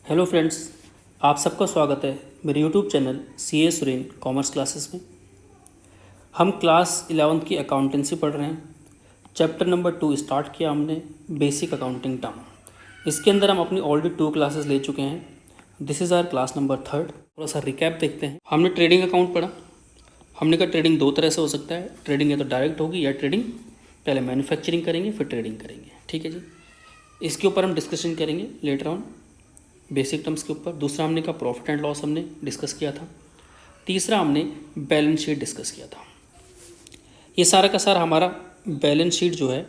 Hello friends, आप सबका स्वागत है मेरे YouTube channel CA Suren commerce classes में। हम क्लास 11th की अकाउंटेंसी पढ़ रहे हैं। चैप्टर नंबर 2 स्टार्ट किया हमने, बेसिक अकाउंटिंग टर्म। इसके अंदर हम अपनी ऑलरेडी 2 क्लासेस ले चुके हैं। This is our class number 3। थोड़ा सा रिकैप देखते हैं। हमने ट्रेडिंग अकाउंट पढ़ा। हमने कहा ट्रेडिंग 2 तरह से हो सकता है। ट्रेडिंग या तो डायरेक्ट होगी या ट्रेडिंग पहले मैन्युफैक्चरिंग करेंगे फिर ट्रेडिंग करेंगे। ठीक है जी, इसके ऊपर हम डिस्कशन करेंगे लेटर ऑन बेसिक टर्म्स के ऊपर। दूसरा हमने कहा प्रॉफिट एंड लॉस हमने डिस्कस किया था। तीसरा हमने बैलेंस शीट डिस्कस किया था। ये सारा का सारा हमारा बैलेंस शीट जो है,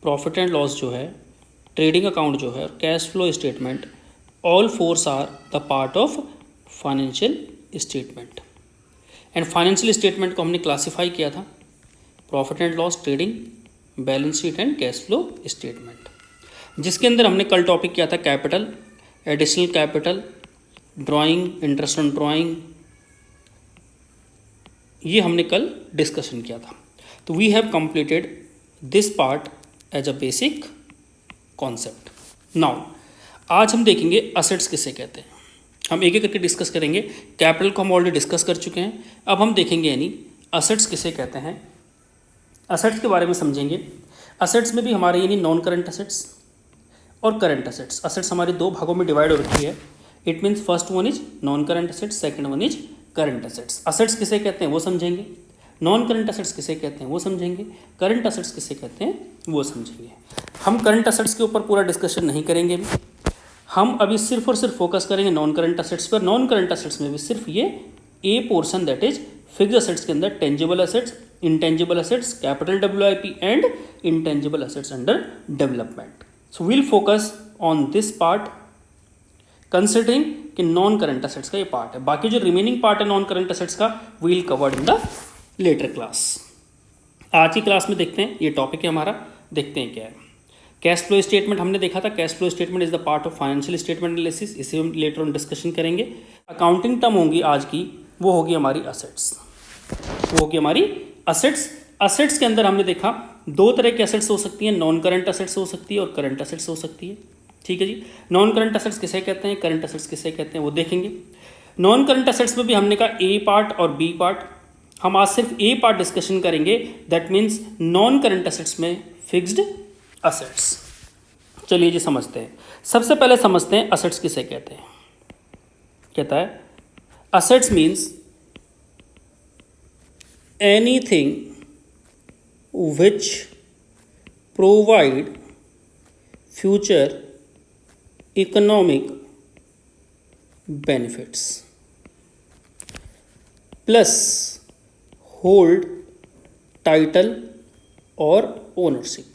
प्रॉफिट एंड लॉस जो है, ट्रेडिंग अकाउंट जो है और cash flow statement, all fours are the part of financial statement. And financial statement को हमने क्लासीफाई किया था profit and loss, trading, balance sheet and cash flow statement, जिसके अंदर हमने कल टॉपिक किया था capital, additional capital, drawing, interest on drawing. ये हमने कल डिस्कशन किया था। तो we have completed this part as a basic concept. Now आज हम देखेंगे असेट्स किसे कहते हैं। हम एक एक करके डिस्कस करेंगे। कैपिटल को हम ऑलरेडी डिस्कस कर चुके हैं। अब हम देखेंगे यानी असेट्स किसे कहते हैं। असेट्स के बारे में समझेंगे। असेट्स में भी हमारे यानी नॉन करंट असेट्स और करंट असेट्स। असेट्स हमारे 2 भागों में डिवाइड हो रखी है। It means first one is non current assets, second one is current assets. Assets किसे कहते हैं वो समझेंगे, नॉन करंट असेट्स किसे कहते हैं वो समझेंगे, करंट असेट्स किसे कहते हैं वो समझेंगे। हम करंट असेट्स के ऊपर पूरा डिस्कशन नहीं करेंगे अभी। हम अभी सिर्फ और सिर्फ फोकस करेंगे नॉन करंट असेट्स पर। नॉन करंट असेट्स में भी सिर्फ ये ए portion that is fixed assets के अंदर tangible assets, intangible assets, capital WIP and intangible assets under development. So we'll focus on this part considering कि नॉन करंट असेट्स का ये पार्ट है। बाकी जो रिमेनिंग पार्ट है नॉन करंट असेट्स का we'll cover in the later class। आज की क्लास में देखते हैं, ये टॉपिक है हमारा, देखते हैं क्या है। कैश फ्लो स्टेटमेंट हमने देखा था। Cash flow statement is the part of financial statement analysis. इसे हम लेटर ऑन डिस्कशन करेंगे। अकाउंटिंग टर्म होंगी आज की, वो होगी हमारी असेट्स। वो होगी हमारी असेट्स। असेट्स के अंदर हमने देखा 2 तरह की असेट्स हो सकती हैं, नॉन करंट असेट्स हो सकती है और करंट असेट्स हो सकती है। ठीक है जी, नॉन करंट असेट्स किसे कहते हैं, करंट असेट्स किसे कहते हैं वो देखेंगे। नॉन करंट असेट्स में भी हमने कहा ए पार्ट और बी पार्ट। हम आज सिर्फ ए पार्ट डिस्कशन करेंगे, that means non current assets में फिक्स्ड असेट्स। चलिए जी समझते हैं। सबसे पहले समझते हैं असेट्स किसे कहते हैं। कहता है assets means anything which provide future economic benefits plus hold title और ओनरशिप।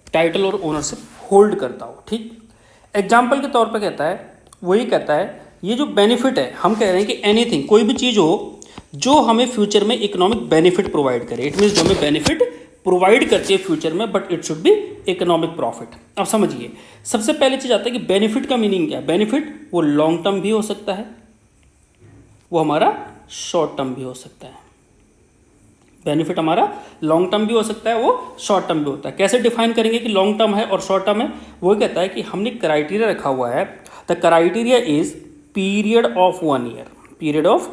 टाइटल और ओनरशिप होल्ड करता हो। ठीक, एग्जाम्पल के तौर पे कहता है, वही कहता है ये जो बेनिफिट है, हम कह रहे हैं कि एनीथिंग, कोई भी चीज़ हो जो हमें फ्यूचर में इकोनॉमिक बेनिफिट प्रोवाइड करे। इट मीन्स जो हमें बेनिफिट प्रोवाइड करती है फ्यूचर में, but it should be economic profit. अब समझिए, सबसे पहले चीज आता है कि बेनिफिट का मीनिंग क्या है। बेनिफिट वो लॉन्ग टर्म भी हो सकता है, वो हमारा शॉर्ट टर्म भी हो सकता है। बेनिफिट हमारा लॉन्ग टर्म भी हो सकता है, वो शॉर्ट टर्म भी होता है। कैसे डिफाइन करेंगे कि लॉन्ग टर्म है और शॉर्ट टर्म है। वो कहता है कि हमने क्राइटेरिया रखा हुआ है। The criteria is period of 1 year. Period of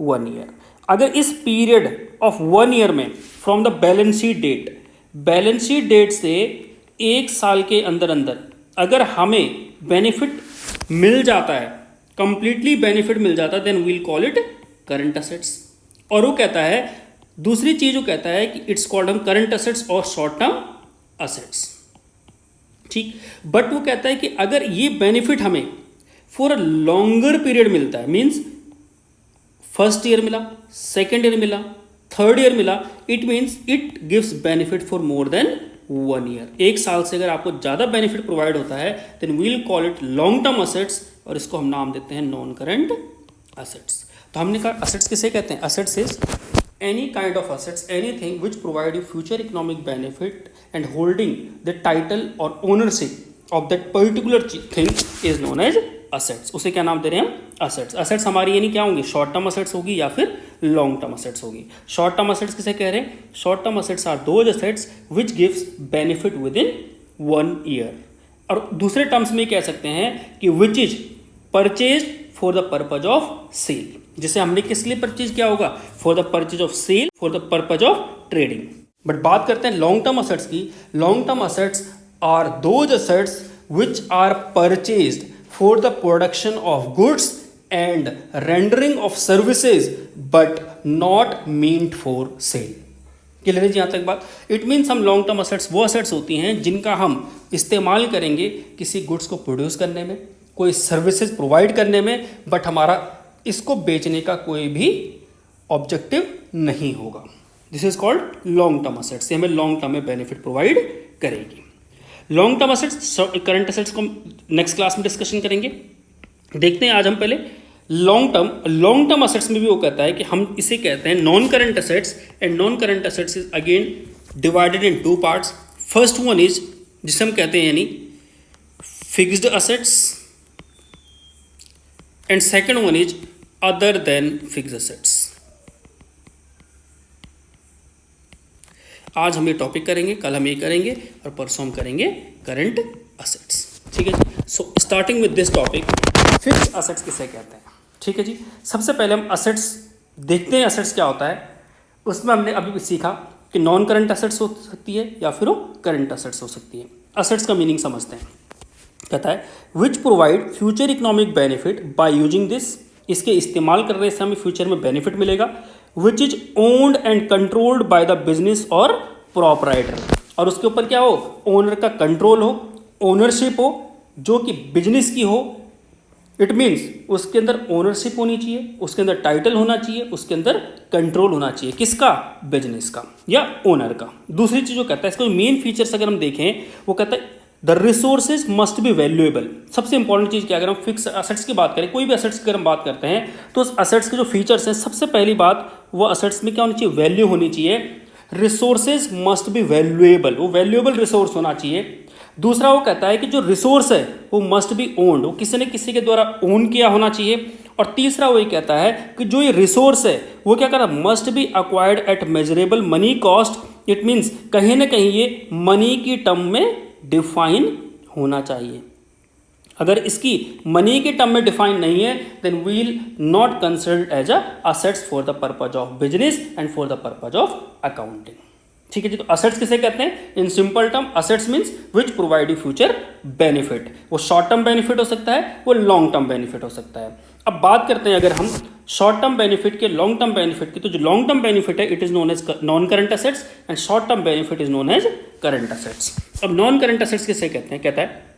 1 year. अगर इस पीरियड ऑफ 1 ईयर में from the balance sheet date से 1 साल के अंदर अंदर अगर हमें बेनिफिट मिल जाता है, कंप्लीटली बेनिफिट मिल जाता है, then we'll call it current assets. और वो कहता है, दूसरी चीज वो कहता है कि इट्स कॉल्ड हम करंट असेट्स और शॉर्ट टर्म असेट्स। ठीक, बट वो कहता है कि अगर ये बेनिफिट हमें फॉर अ लॉन्गर पीरियड मिलता है, मीन्स फर्स्ट ईयर मिला, सेकेंड ईयर मिला, थर्ड ईयर मिला, it means it gives benefit for more than 1 year. 1 साल से अगर आपको ज़्यादा बेनिफिट प्रोवाइड होता है, then we'll call it long term assets और इसको हम नाम देते हैं नॉन करंट असेट्स। तो हमने कहा असेट्स किसे कहते हैं। Assets is any kind of assets, anything which provide you future economic benefit and holding the title और ownership of that particular thing is known as assets. उसे क्या नाम दे रहे हैं हम, असेट्स। असेट्स हमारी यानी क्या होंगी, शॉर्ट टर्म असेट्स होगी या फिर लॉन्ग टर्म असेट्स होगी। शॉर्ट टर्म असेट्स किसे कह रहे हैं, short term assets are those assets which gives benefit within 1 year और दूसरे टर्म्स में कह सकते हैं कि which is purchase for the purpose of sale, जिसे हमने किस लिए परचेज किया होगा, for the purchase of sale, for the purpose of trading. But बात करते हैं लॉन्ग टर्म असेट्स की। Long term assets are those assets which are purchased for the production of goods and rendering of services but not meant for sale. Clear है जी यहाँ तक बात। It means हम लॉन्ग टर्म असेट्स वो assets होती हैं जिनका हम इस्तेमाल करेंगे किसी गुड्स को प्रोड्यूस करने में, कोई सर्विसेज प्रोवाइड करने में, बट हमारा इसको बेचने का कोई भी ऑब्जेक्टिव नहीं होगा। This is called long term assets. हमें लॉन्ग टर्म में बेनिफिट प्रोवाइड करेगी। Long term assets, current assets को नेक्स्ट क्लास में डिस्कशन करेंगे। देखते हैं आज हम पहले लॉन्ग टर्म असेट्स में भी वो कहता है कि हम इसे कहते हैं non current assets, and non current assets is again divided in two parts. First one is जिसे हम कहते हैं यानी fixed assets, and second one is other than fixed assets. आज हम ये टॉपिक करेंगे, कल हम ये करेंगे और परसों हम करेंगे करंट असेट्स। ठीक है जी। So starting with this topic, fixed assets किसे कहते हैं। ठीक है जी। सबसे पहले हम असेट्स देखते हैं, असेट्स क्या होता है। उसमें हमने अभी सीखा कि नॉन करंट असेट्स हो सकती है या फिर वो करंट असेट्स हो सकती है। असेट्स का मीनिंग समझते हैं। कहता है which provide future economic benefit by using this, इसके इस्तेमाल करने से हमें फ्यूचर में बेनिफिट मिलेगा। Which is owned and controlled by the business और प्रोपराइटर, और उसके ऊपर क्या हो, ओनर का कंट्रोल हो, ओनरशिप हो, जो कि बिजनेस की हो। इट मीन्स उसके अंदर ओनरशिप होनी चाहिए, उसके अंदर टाइटल होना चाहिए, उसके अंदर कंट्रोल होना चाहिए। किसका, बिजनेस का या ओनर का। दूसरी चीज जो कहता है, इसको मेन फीचर्स अगर हम देखें, वो कहता है the resources must be valuable. सबसे इंपॉर्टेंट चीज क्या, अगर हम फिक्स असेट्स की बात करें, कोई भी असेट्स की अगर हम बात करते हैं, तो उस असेट्स के जो फीचर्स हैं, सबसे पहली बात वो असेट्स में क्या होनी चाहिए, वैल्यू होनी चाहिए। रिसोर्सेज मस्ट बी वैल्यूएबल, वो वैल्यूएबल रिसोर्स होना चाहिए। दूसरा वो कहता है कि जो रिसोर्स है वो मस्ट बी ओन्ड, वो किसी न किसी के द्वारा ओन किया होना चाहिए। और तीसरा वो ये कहता है कि जो ये रिसोर्स है वो क्या कहता है, must be acquired at measurable money cost. It means कहीं ना कहीं ये मनी की टर्म में डिफाइन होना चाहिए। अगर इसकी मनी के टर्म में डिफाइन नहीं है, then we will not considered as assets for the purpose of business and for the purpose of accounting. ठीक है जी। तो असेट्स किसे कहते हैं, in simple term assets means which provide you future benefit. वो शॉर्ट टर्म बेनिफिट हो सकता है, वो लॉन्ग टर्म बेनिफिट हो सकता है। अब बात करते हैं अगर हम शॉर्ट टर्म बेनिफिट के, लॉन्ग टर्म बेनिफिट की, तो जो लॉन्ग टर्म बेनिफिट है it is known as non current assets and short term benefit is known as current assets. अब नॉन करंट असेट्स किसे कहते हैं, कहता है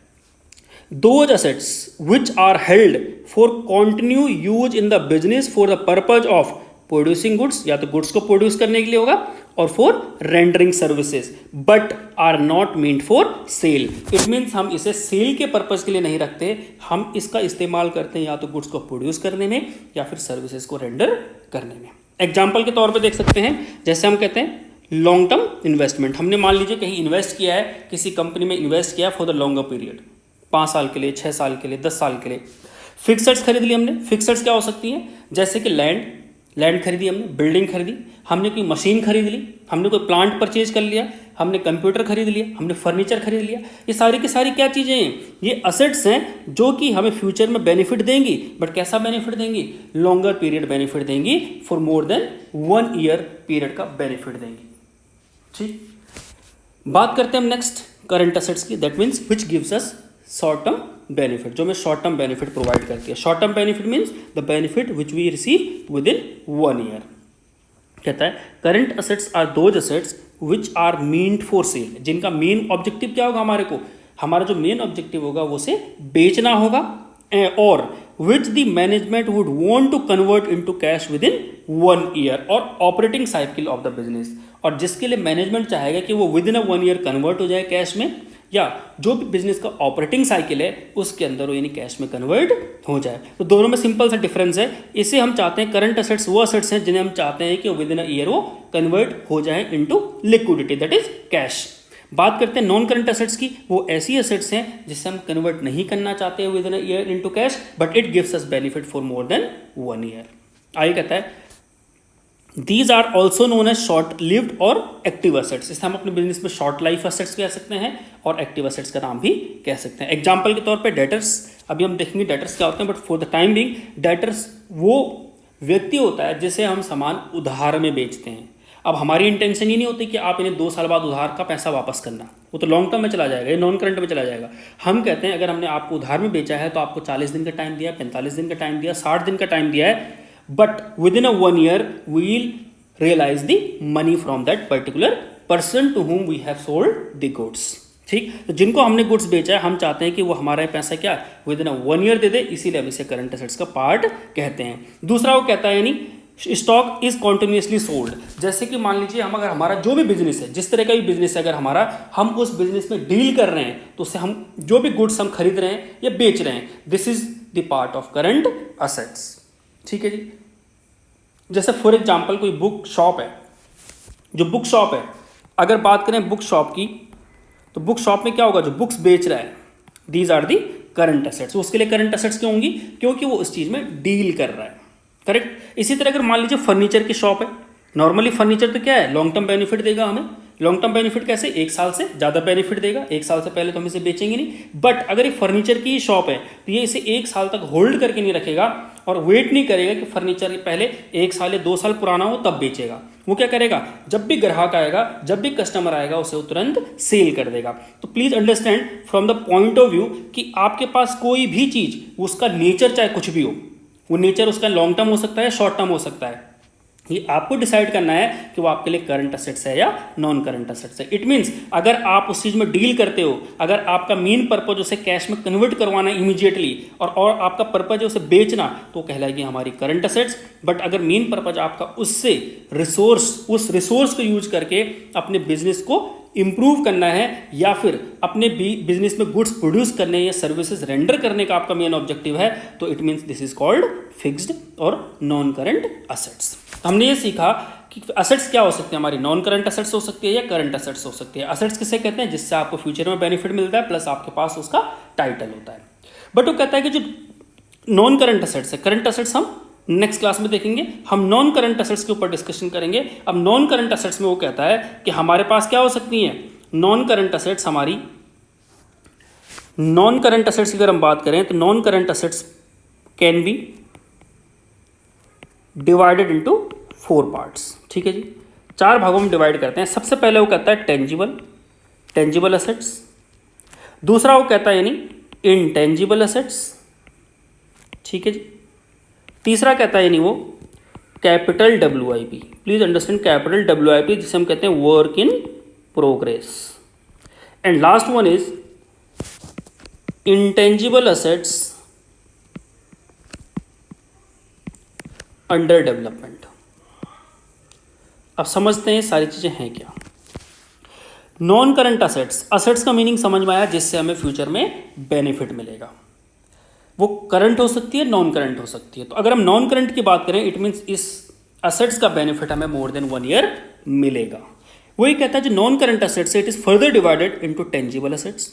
those assets which are held for continue use in the business for the purpose of producing goods, या तो goods को produce करने के लिए होगा, और for rendering services, but are not meant for sale. It means हम इसे सेल के पर्पज के लिए नहीं रखते, हम इसका इस्तेमाल करते हैं या तो गुड्स को प्रोड्यूस करने में या फिर सर्विसेज को रेंडर करने में। एग्जाम्पल के तौर पर देख सकते हैं, जैसे हम कहते हैं लॉन्ग टर्म इन्वेस्टमेंट। हमने मान लीजिए कहीं इन्वेस्ट किया है, किसी कंपनी में इन्वेस्ट किया फॉर द लॉन्गर पीरियड, 5 साल के लिए, 6 साल के लिए, 10 साल के लिए। फिक्सड्स खरीद ली हमने। फिक्सड्स क्या हो सकती हैं, जैसे कि लैंड खरीदी हमने, बिल्डिंग खरीदी, हमने कोई मशीन खरीद ली, हमने कोई प्लांट परचेज कर लिया, हमने कंप्यूटर खरीद लिया, हमने फर्नीचर खरीद लिया। ये सारी की सारी क्या चीज़ें हैं, ये असेट्स हैं जो कि हमें फ्यूचर में बेनिफिट देंगी। बट कैसा बेनिफिट देंगी, लॉन्गर पीरियड बेनिफिट देंगी, for more than 1 year period का बेनिफिट देंगी। ठीक, बात करते हैं हम नेक्स्ट करंट असेट्स की, that means which gives us short term benefit, जो हमें शॉर्ट टर्म बेनिफिट प्रोवाइड करती है। Short term benefit means the benefit which we receive within 1 year. कहता है current assets are those assets which are meant for sale, जिनका main objective क्या होगा, हमारे को हमारा जो मेन ऑब्जेक्टिव होगा वो से बेचना होगा, और which the management would want to convert into cash within 1 year और operating cycle of the business, और जिसके लिए मैनेजमेंट चाहेगा कि वो विद इन 1 ईयर कन्वर्ट हो जाए कैश में, या जो भी बिजनेस का ऑपरेटिंग साइकिल है उसके अंदर वो यानी कैश में कन्वर्ट हो जाए। तो दोनों में सिंपल सा डिफरेंस है। इसे हम चाहते हैं, करंट असेट्स वो असेट्स हैं जिन्हें हम चाहते हैं कि विद इन अ ईयर वो कन्वर्ट हो जाए into liquidity, that is cash. बात करते हैं नॉन करंट असेट्स की, वो ऐसी असेट्स हैं जिसे हम कन्वर्ट नहीं करना चाहते हैं within a year into cash, but it gives us benefit for more than 1 year. आगे कहता है these are also known as short lived और एक्टिव एसेट्स। इसे हम अपने बिजनेस में शॉर्ट लाइफ एसेट्स कह सकते हैं और एक्टिव एसेट्स का नाम भी कह सकते हैं। एग्जाम्पल के तौर पे डेटर्स, अभी हम देखेंगे डेटर्स क्या होते हैं, but for the time being debtors वो व्यक्ति होता है जिसे हम सामान उधार में बेचते हैं। अब हमारी इंटेंशन ये नहीं होती कि आप इन्हें 2 साल बाद उधार का पैसा वापस करना, वो तो लॉन्ग टर्म में चला जाएगा, ये नॉन करंट में चला जाएगा। हम कहते हैं अगर हमने आपको उधार में बेचा है तो आपको 40 दिन का टाइम दिया, 45 दिन का टाइम दिया, 60 दिन का टाइम दिया है, but within a 1 year we will realize the money from that particular person to whom we have sold the goods. ठीक, तो जिनको हमने गुड्स बेचा है हम चाहते हैं कि वो हमारा पैसा क्या विद इन अ 1 year दे दे, इसीलिए हम इसे करंट एसेट्स का पार्ट कहते हैं। दूसरा वो कहता है यानी स्टॉक इज कॉन्टिन्यूसली सोल्ड। जैसे कि मान लीजिए हम अगर हमारा जो भी बिजनेस है, जिस तरह का भी बिजनेस है, अगर हमारा हम उस बिजनेस में डील कर रहे हैं तो उससे हम जो भी गुड्स हम खरीद रहे हैं या बेच रहे हैं, this is the part of current assets. ठीक है जी। जैसे फॉर एग्जाम्पल कोई बुक शॉप है, जो बुक शॉप है, अगर बात करें बुक शॉप की, तो बुक शॉप में क्या होगा, जो बुक्स बेच रहा है, these are the current assets. उसके लिए करंट एसेट्स क्यों होंगी, क्योंकि वो उस चीज में डील कर रहा है। करेक्ट। इसी तरह अगर मान लीजिए फर्नीचर की शॉप है, नॉर्मली फर्नीचर तो क्या है, लॉन्ग टर्म बेनिफिट देगा हमें। लॉन्ग टर्म बेनिफिट कैसे, 1 साल से ज़्यादा बेनिफिट देगा, 1 साल से पहले तो हम इसे बेचेंगे नहीं। बट अगर ये फर्नीचर की शॉप है तो ये इसे 1 साल तक होल्ड करके नहीं रखेगा और वेट नहीं करेगा कि फर्नीचर पहले 1 साल या 2 साल पुराना हो तब बेचेगा। वो क्या करेगा, जब भी ग्राहक आएगा, जब भी कस्टमर आएगा, उसे वो तुरंत सेल कर देगा। तो please understand from the point of view कि आपके पास कोई भी चीज, उसका नेचर चाहे कुछ भी हो, वो नेचर उसका लॉन्ग टर्म हो सकता है, शॉर्ट टर्म हो सकता है, ये आपको डिसाइड करना है कि वो आपके लिए करंट असेट्स है या नॉन करंट असेट्स है। इट मीन्स अगर आप उस चीज में डील करते हो, अगर आपका मेन पर्पज उसे कैश में कन्वर्ट करवाना इमीडिएटली और आपका पर्पज है उसे बेचना, तो कहलाएगी हमारी करंट असेट्स। बट अगर मेन पर्पज आपका उससे उस रिसोर्स को यूज करके अपने बिजनेस को इंप्रूव करना है या फिर अपने बिजनेस में गुड्स प्रोड्यूस करने या सर्विसेज रेंडर करने का आपका मेन ऑब्जेक्टिव है, तो it means this is called fixed और नॉन करंट असेट्स। हमने ये सीखा कि असेट्स क्या हो सकते हैं, हमारी नॉन करंट असेट्स हो सकती है या करंट असेट्स हो सकती है। असेट्स किसे कहते हैं, जिससे आपको फ्यूचर में बेनिफिट मिलता है प्लस आपके पास उसका टाइटल होता है। बट वो कहता है कि जो नॉन करंट असेट्स है, करंट असेट्स हम नेक्स्ट क्लास में देखेंगे, हम नॉन करंट असेट्स के ऊपर डिस्कशन करेंगे। अब नॉन करंट असेट्स में वो कहता है कि हमारे पास क्या हो सकती हैं, नॉन करंट असेट्स हमारी, नॉन करंट असेट्स की अगर हम बात करें तो non current assets can be divided into 4 parts. ठीक है जी, 4 भागों में डिवाइड करते हैं। सबसे पहले वो कहता है टेंजिबल असेट्स, दूसरा वो कहता है यानी इनटेंजिबल असेट्स। ठीक है जी, तीसरा कहता है यानी वो capital WIP। Please understand capital WIP, जिसे हम कहते हैं work in progress. And last one is intangible assets under development. अब समझते हैं सारी चीजें हैं क्या। नॉन करंट असेट्स का मीनिंग समझ में आया, जिससे हमें फ्यूचर में बेनिफिट मिलेगा। वो करंट हो सकती है, नॉन करंट हो सकती है। तो अगर हम नॉन करंट की बात करें, इट मीन्स इस असेट्स का बेनिफिट हमें मोर देन 1 year मिलेगा। वही कहता है जो नॉन करंट असेट्स है, it is further divided into tangible assets,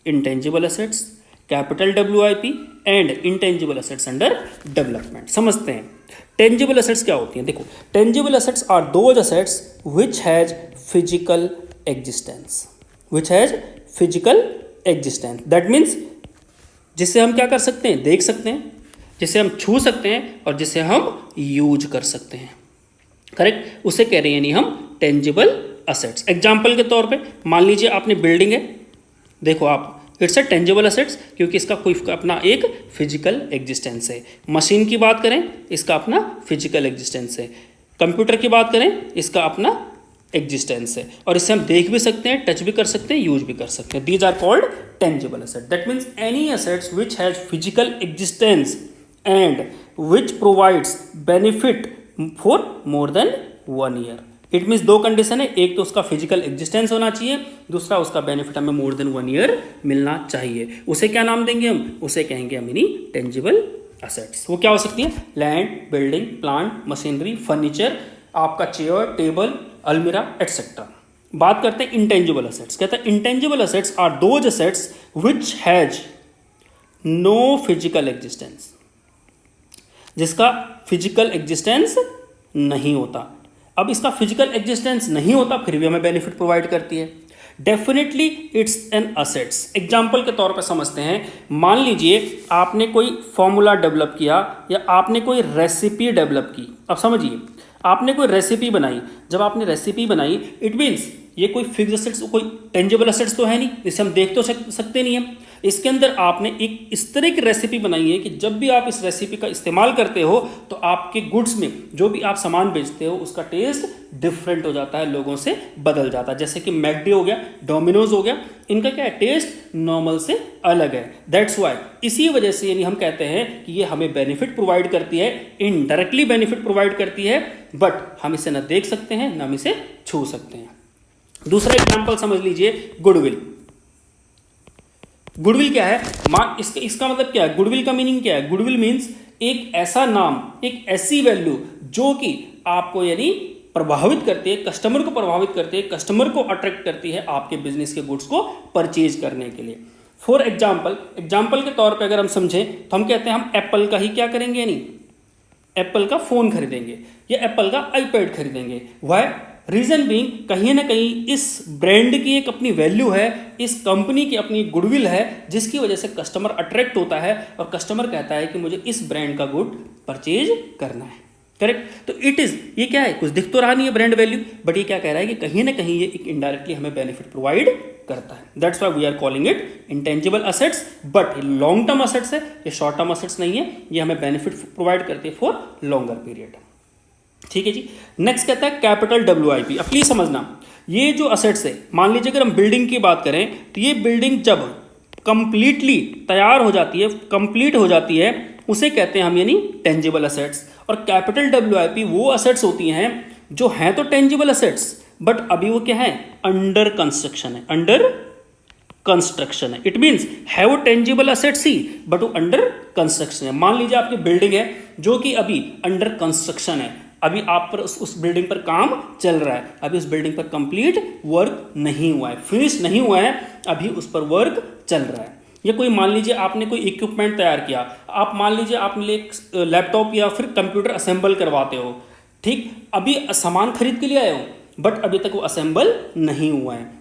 intangible assets, capital WIP and intangible assets under development. समझते हैं टेंजिबल असेट्स क्या होती हैं। देखो, tangible assets are those assets which has physical existence, that means जिसे हम क्या कर सकते हैं, देख सकते हैं, जिसे हम छू सकते हैं और जिसे हम यूज कर सकते हैं। करेक्ट, उसे कह रहे हैं यानी हम टेंजिबल असेट्स। एग्जाम्पल के तौर पे मान लीजिए आपने बिल्डिंग है, देखो आप, इट्स अ टेंजिबल असेट्स क्योंकि इसका कोई अपना एक फिजिकल एग्जिस्टेंस है। मशीन की बात करें, इसका अपना फिजिकल एग्जिस्टेंस है। कंप्यूटर की बात करें, इसका अपना एग्जिस्टेंस है, और इससे हम देख भी सकते हैं, टच भी कर सकते हैं, यूज भी कर सकते हैं। These are called tangible asset. That means any assets which has physical existence and which provides benefit for more than 1 year। It means 2 condition है, एक तो उसका फिजिकल एग्जिस्टेंस होना चाहिए, दूसरा उसका बेनिफिट हमें मोर देन 1 year मिलना चाहिए। उसे क्या नाम देंगे हम, उसे कहेंगे हम यानी टेंजिबल असेट्स। वो क्या हो सकती है, land, building, plant, machinery, furniture, आपका चेयर, टेबल, अलमीरा एटसेट्रा। बात करते हैं इंटेंजिबल असेट्स। कहते हैं intangible assets are those assets which has no physical existence, जिसका फिजिकल एग्जिस्टेंस नहीं होता। अब इसका फिजिकल एग्जिस्टेंस नहीं होता फिर भी हमें बेनिफिट प्रोवाइड करती है। Definitely it's an assets. Example के तौर पर समझते हैं, मान लीजिए आपने कोई फॉर्मूला डेवलप किया या आपने कोई रेसिपी डेवलप की। अब समझिए, आपने कोई रेसिपी बनाई, जब आपने रेसिपी बनाई इट मीन्स ये कोई फिक्स एसेट्स, कोई टेंजिबल एसेट्स तो है नहीं जिसे हम देख तो सकते नहीं हैं। इसके अंदर आपने एक इस तरह की रेसिपी बनाई है कि जब भी आप इस रेसिपी का इस्तेमाल करते हो तो आपके गुड्स में जो भी आप सामान बेचते हो उसका टेस्ट डिफरेंट हो जाता है, लोगों से बदल जाता है। जैसे कि मैकडी हो गया, डोमिनोज हो गया, इनका क्या है, टेस्ट नॉर्मल से अलग है। दैट्स वाई, इसी वजह से यानी हम कहते हैं कि ये हमें बेनिफिट प्रोवाइड करती है, इनडायरेक्टली बेनिफिट प्रोवाइड करती है, बट हम इसे ना देख सकते हैं ना हम इसे छू सकते हैं। दूसरा एग्जाम्पल समझ लीजिए, गुडविल। गुडविल क्या है, इसका मतलब क्या है, गुडविल का मीनिंग क्या है? गुडविल मीन्स एक ऐसा नाम, एक ऐसी वैल्यू जो कि आपको यानी प्रभावित करती है, कस्टमर को प्रभावित करती है, कस्टमर को अट्रैक्ट करती है आपके बिजनेस के गुड्स को परचेज करने के लिए। फॉर एग्जाम्पल के तौर पे अगर हम समझें तो हम कहते हैं हम एप्पल का ही क्या करेंगे, यानी एप्पल का फोन खरीदेंगे या एप्पल का आईपैड खरीदेंगे। वाई? रीजन बीइंग, कहीं ना कहीं इस ब्रांड की एक अपनी वैल्यू है, इस कंपनी की अपनी गुडविल है, जिसकी वजह से कस्टमर अट्रैक्ट होता है और कस्टमर कहता है कि मुझे इस ब्रांड का गुड परचेज करना है। करेक्ट? तो इट इज, ये क्या है, कुछ दिख तो रहा नहीं है ब्रांड वैल्यू, बट ये क्या कह रहा है कि कहीं ना कहीं ये एक इनडायरेक्टली हमें बेनिफिट प्रोवाइड करता है। That's why we are calling it intangible assets. But long term assets है, ये शॉर्ट टर्म असेट्स नहीं है, ये हमें बेनिफिट प्रोवाइड करती है फॉर लॉन्गर पीरियड। ठीक है जी। नेक्स्ट कहता है कैपिटल WIP। अब प्लीज समझना, ये जो असेट्स है, मान लीजिए अगर हम बिल्डिंग की बात करें तो ये बिल्डिंग जब कंप्लीटली तैयार हो जाती है, कंप्लीट हो जाती है, उसे कहते हैं हम यानी टेंजिबल असेट्स। और कैपिटल WIP वो असेट्स होती हैं जो हैं तो टेंजिबल असेट्स, बट अभी वो क्या है, अंडर कंस्ट्रक्शन है, अंडर कंस्ट्रक्शन है। It means have tangible assets he but वो अंडर कंस्ट्रक्शन है। मान लीजिए आपकी बिल्डिंग है जो कि अभी अंडर कंस्ट्रक्शन है, अभी आप पर उस बिल्डिंग पर काम चल रहा है, अभी उस बिल्डिंग पर कंप्लीट वर्क नहीं हुआ है, फिनिश नहीं हुआ है, अभी उस पर वर्क चल रहा है। या कोई मान लीजिए आपने कोई इक्विपमेंट तैयार किया, आप मान लीजिए आपने एक लैपटॉप या फिर कंप्यूटर असेंबल करवाते हो, ठीक, अभी सामान खरीद के लिए आए हो बट अभी तक वो असेंबल नहीं हुआ है,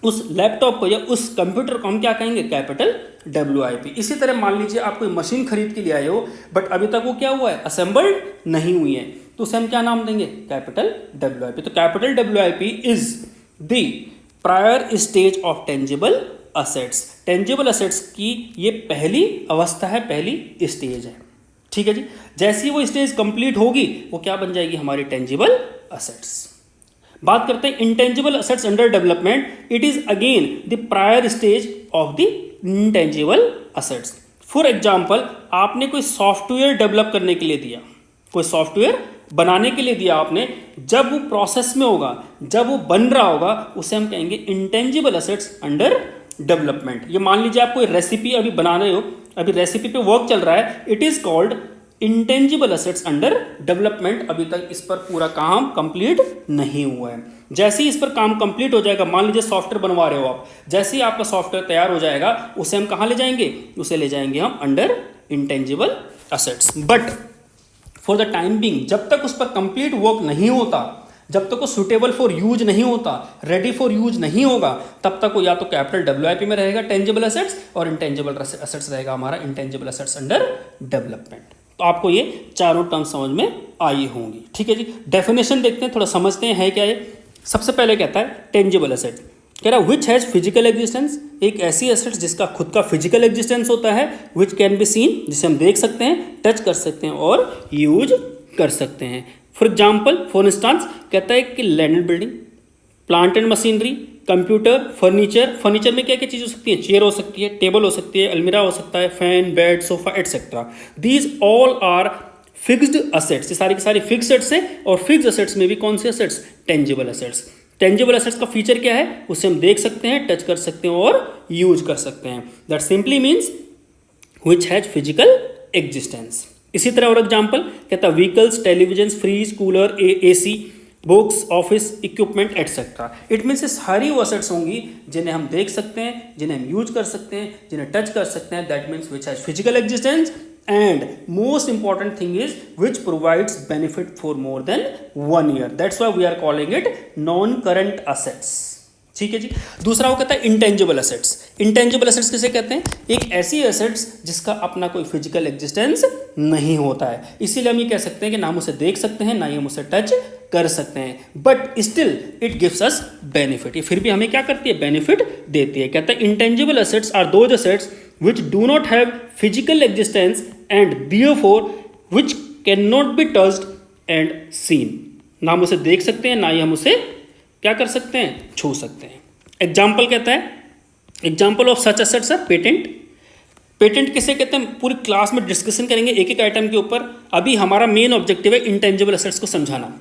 उस लैपटॉप को या उस कंप्यूटर को हम क्या कहेंगे, कैपिटल WIP। इसी तरह मान लीजिए आप कोई मशीन खरीद के लिए आए हो बट अभी तक वो क्या हुआ है, असेंबल्ड नहीं हुई है, तो उसे हम क्या नाम देंगे, कैपिटल WIP। तो capital WIP is the prior stage of tangible assets. Tangible assets की ये पहली अवस्था है, पहली स्टेज है। ठीक है जी। जैसी वो स्टेज कंप्लीट होगी वो क्या बन जाएगी, हमारी टेंजिबल असेट्स। बात करते हैं intangible assets under development. It is again the prior stage of the intangible assets. For example, आपने कोई सॉफ्टवेयर डेवलप करने के लिए दिया, कोई सॉफ्टवेयर बनाने के लिए दिया आपने, जब वो प्रोसेस में होगा, जब वो बन रहा होगा, उसे हम कहेंगे इंटेंजिबल असेट्स अंडर डेवलपमेंट। ये मान लीजिए आप कोई रेसिपी अभी बना रहे हो, अभी रेसिपी पे वर्क चल रहा है, it is called intangible assets under development. अभी तक इस पर पूरा काम कंप्लीट नहीं हुआ है। जैसे ही इस पर काम कंप्लीट हो जाएगा, मान लीजिए सॉफ्टवेयर बनवा रहे हो आप, जैसे ही आपका सॉफ्टवेयर तैयार हो जाएगा उसे हम कहाँ ले जाएंगे, उसे ले जाएंगे हम under intangible assets. But for the time being, जब तक उस पर कंप्लीट वर्क नहीं होता, जब तक वो सुटेबल फॉर यूज नहीं होता, रेडी फॉर यूज नहीं होगा, तब तक वो या तो कैपिटल WIP में रहेगा टेंजिबल असेट्स, और इंटेंजिबल असेट्स रहेगा हमारा इंटेंजिबल असेट्स अंडर डेवलपमेंट। तो आपको ये चारों टर्म समझ में आई होंगी। ठीक है जी। डेफिनेशन देखते हैं, थोड़ा समझते हैं है क्या ये। सबसे पहले कहता है टेंजिबल असेट, कह रहा है विच हैज फिजिकल एग्जिस्टेंस, एक ऐसी एसेट जिसका खुद का फिजिकल एग्जिस्टेंस होता है, विच कैन बी सीन, जिसे हम देख सकते हैं, टच कर सकते हैं और यूज कर सकते हैं। फॉर एग्जाम्पल, फॉर इंस्टांस, कहता है कि land building, plant and machinery, computer, furniture. Furniture में क्या क्या चीज़ हो सकती है, चेयर हो सकती है, टेबल हो सकती है, अलमीरा हो सकता है, fan, bed, sofa etcetera. These all are fixed assets. ये सारी की सारी फिक्स्ड असेट्स है, और फिक्स्ड असेट्स में भी कौन से assets, tangible assets. Tangible assets का फीचर क्या है, उसे हम देख सकते हैं, टच कर सकते हैं और यूज कर सकते हैं। That simply means which has physical existence. इसी तरह और एग्जाम्पल कहता है vehicles, television, fridge, cooler, AC, books, office equipment etcetera. It means सारी वो असेट्स होंगी जिन्हें हम देख सकते हैं, जिन्हें हम यूज कर सकते हैं, जिन्हें टच कर सकते हैं। That means which has physical existence and most important thing is which provides benefit for more than 1 year. That's why we are calling it non-current assets. ठीक है जी. दूसरा वो कहता है इंटेंजिबल एसेट्स. इंटेंजिबल एसेट्स किसे कहते हैं? एक ऐसी एसेट्स जिसका अपना कोई फिजिकल एग्जिस्टेंस नहीं होता है. इसीलिए हम ये कह सकते हैं कि ना हम उसे देख सकते हैं ना ही हम उसे टच कर सकते हैं, but still it gives us benefit. ये फिर भी हमें क्या करती है? बेनिफिट देती है. कहता है intangible assets are those assets which do not have physical existence and therefore which cannot be touched and seen. ना हम उसे देख सकते हैं ना ही हम उसे क्या कर सकते हैं? छू सकते हैं. एग्जाम्पल कहता है, example of such assets are patent. Patent किसे कहते हैं? पूरी क्लास में डिस्कशन करेंगे एक एक आइटम के ऊपर. अभी हमारा मेन ऑब्जेक्टिव है इंटेंजिबल एसेट्स को समझाना.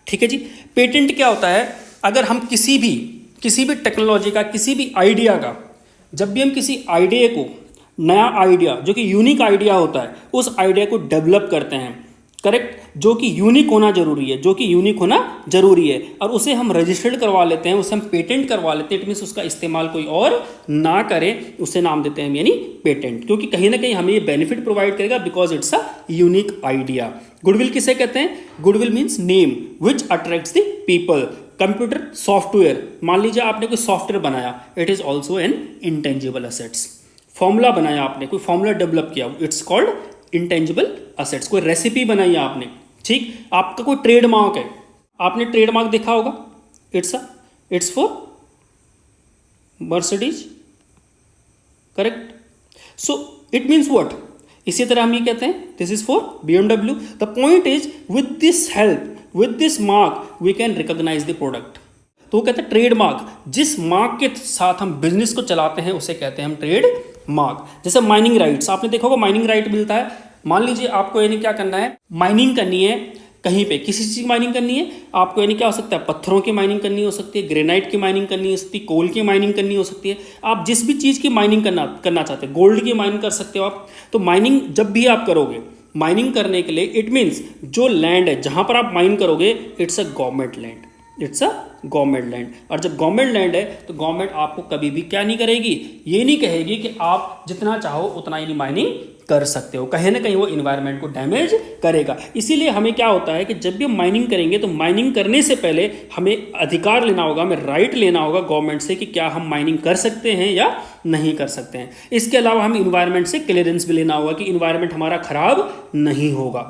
ठीक है जी. पेटेंट क्या होता है? अगर हम किसी भी टेक्नोलॉजी का, किसी भी आइडिया का, जब भी हम किसी आइडिया को, नया आइडिया जो कि यूनिक आइडिया होता है, उस आइडिया को डेवलप करते हैं, करेक्ट, जो कि यूनिक होना जरूरी है, जो कि यूनिक होना जरूरी है, और उसे हम रजिस्टर्ड करवा लेते हैं, उसे हम पेटेंट करवा लेते हैं. इट मीन्स उसका इस्तेमाल कोई और ना करे, उसे नाम देते हैं यानी पेटेंट, क्योंकि कहीं ना कहीं हमें ये बेनिफिट प्रोवाइड करेगा because it's a unique idea. Goodwill किसे कहते हैं? Goodwill means name which attracts the people. Computer software, मान लीजिए आपने कोई सॉफ्टवेयर बनाया, it is also an intangible assets. Formula बनाया आपने, कोई फॉर्मूला डेवलप किया, इट्स कॉल्ड इंटेंजिबल एसेट्स. कोई रेसिपी बनाई आपने, ठीक, आपका कोई ट्रेडमार्क है, आपने ट्रेडमार्क देखा होगा, it's for Mercedes, correct. So it means what? इसी तरह हम ये कहते हैं this is for BMW. The point is with this help, with this mark we can recognize the product. तो वो कहते हैं ट्रेडमार्क, जिस मार्क के साथ हम बिजनेस को चलाते हैं उसे कहते हैं हम ट्रेड मार्क. जैसे माइनिंग राइट्स, आपने देखा होगा माइनिंग राइट मिलता है. मान लीजिए आपको यानी क्या करना है, माइनिंग करनी है कहीं पे, किसी चीज़ की माइनिंग करनी है आपको, यानी क्या हो सकता है? पत्थरों की माइनिंग करनी हो सकती है, ग्रेनाइट की माइनिंग करनी हो सकती है, कोल की माइनिंग करनी हो सकती है. आप जिस भी चीज़ की माइनिंग करना चाहते हैं, गोल्ड की माइनिंग कर सकते हो आप. तो माइनिंग जब भी आप करोगे, माइनिंग करने के लिए इट मीन्स जो लैंड है जहाँ पर आप माइन करोगे, it's a government land, it's a government land. और जब गवर्नमेंट लैंड है तो गवर्नमेंट आपको कभी भी क्या नहीं करेगी? ये नहीं कहेगी कि आप जितना चाहो उतना ही माइनिंग कर सकते हो. कहीं ना कहीं वो इन्वायरमेंट को डैमेज करेगा. इसीलिए हमें क्या होता है कि जब भी हम माइनिंग करेंगे तो माइनिंग करने से पहले हमें अधिकार लेना होगा, हमें राइट लेना होगा गवर्नमेंट से कि क्या हम माइनिंग कर सकते हैं या नहीं कर सकते हैं. इसके अलावा हमें इन्वायरमेंट से क्लियरेंस भी लेना होगा कि इन्वायरमेंट हमारा खराब नहीं होगा.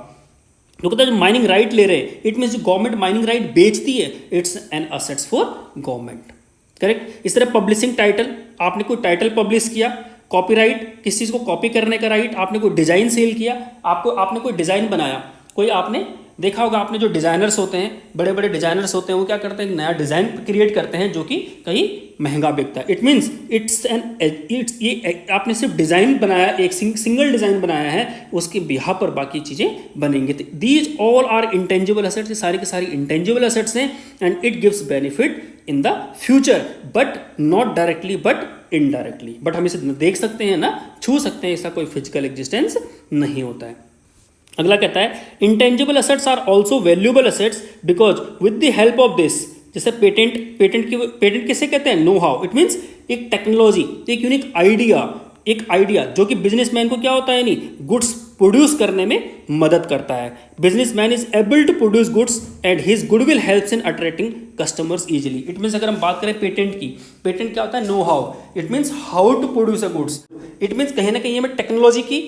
तो कहता है जो माइनिंग राइट ले रहे हैं, इट मीन्स जो गवर्नमेंट माइनिंग राइट बेचती है, it's an assets for government, correct. इस तरह पब्लिशिंग टाइटल, आपने कोई टाइटल पब्लिश किया. कॉपीराइट, किस चीज़ को कॉपी करने का राइट. आपने कोई डिज़ाइन सेल किया, आपने कोई डिज़ाइन बनाया, कोई आपने देखा होगा, आपने जो डिज़ाइनर्स होते हैं, बड़े बड़े डिज़ाइनर्स होते हैं, वो क्या करते हैं? नया डिज़ाइन क्रिएट करते हैं जो कि कहीं महंगा बिकता है. इट मीन्स ये आपने सिर्फ डिज़ाइन बनाया, एक सिंगल डिज़ाइन बनाया है, उसके बिहा पर बाकी चीज़ें बनेंगी. These all are intangible assets. ये सारी की सारी इंटेंजिबल एसेट्स हैं and it gives benefit in the future, but not directly but indirectly. But हम इसे देख सकते हैं ना छू सकते हैं, इसका कोई फिजिकल एग्जिस्टेंस नहीं होता है. अगला कहता है intangible assets are also valuable assets because with the help of this. जैसे पेटेंट किसे कहते हैं? Know how. इट मीन्स एक टेक्नोलॉजी, एक यूनिक आइडिया जो कि बिजनेसमैन को क्या होता है, यानी गुड्स प्रोड्यूस करने में मदद करता है. Businessman is able to produce goods and his goodwill helps in attracting customers easily. It means अगर हम बात करें पेटेंट की, पेटेंट क्या होता है? Know how. It means how to produce a goods. It means कहीं ना कहीं हमें टेक्नोलॉजी की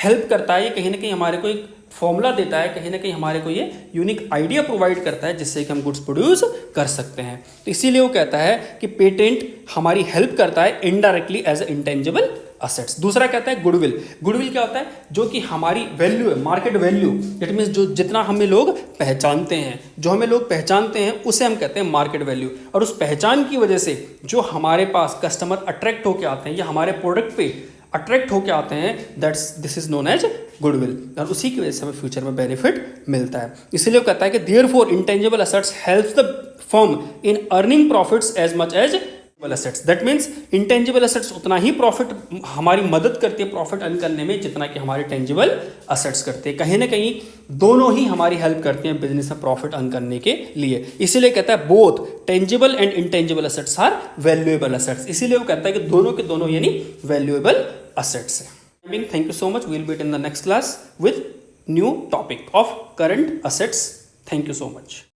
हेल्प करता है, ये कहीं ना कहीं हमारे को एक फॉर्मूला देता है, कहीं ना कहीं हमारे को ये यूनिक आइडिया प्रोवाइड करता है जिससे कि हम गुड्स प्रोड्यूस कर सकते हैं. तो इसीलिए वो कहता है कि पेटेंट हमारी हेल्प करता है indirectly as a intangible assets. दूसरा कहता है गुडविल. गुडविल क्या होता है? जो कि हमारी वैल्यू है, मार्केट वैल्यू. इट मीन्स जो जितना हमें लोग पहचानते हैं, जो हमें लोग पहचानते हैं उसे हम कहते हैं मार्केट वैल्यू. और उस पहचान की वजह से जो हमारे पास कस्टमर अट्रैक्ट होकर आते हैं या हमारे प्रोडक्ट पे अट्रैक्ट होकर आते हैं, this is known as goodwill. और उसी की वजह से हमें फ्यूचर में बेनिफिट मिलता है. इसलिए वो कहता है कि therefore intangible assets helps the firm in earning profits as much as assets. That means intangible assets उतना ही प्रॉफिट हमारी मदद करती है प्रॉफिट अर्न करने में जितना कि हमारे टेंजिबल एसेट्स करते हैं. कहीं ना कहीं दोनों ही हमारी हेल्प करते हैं बिजनेस में प्रॉफिट अर्न करने के लिए. इसीलिए कहता है both tangible and intangible assets are valuable assets. इसीलिए वो कहता है कि दोनों के दोनों यानी वैल्यूएबल एसेट्स है. Thank you so much. We'll meet in the next class with new topic of current assets. Thank you so much.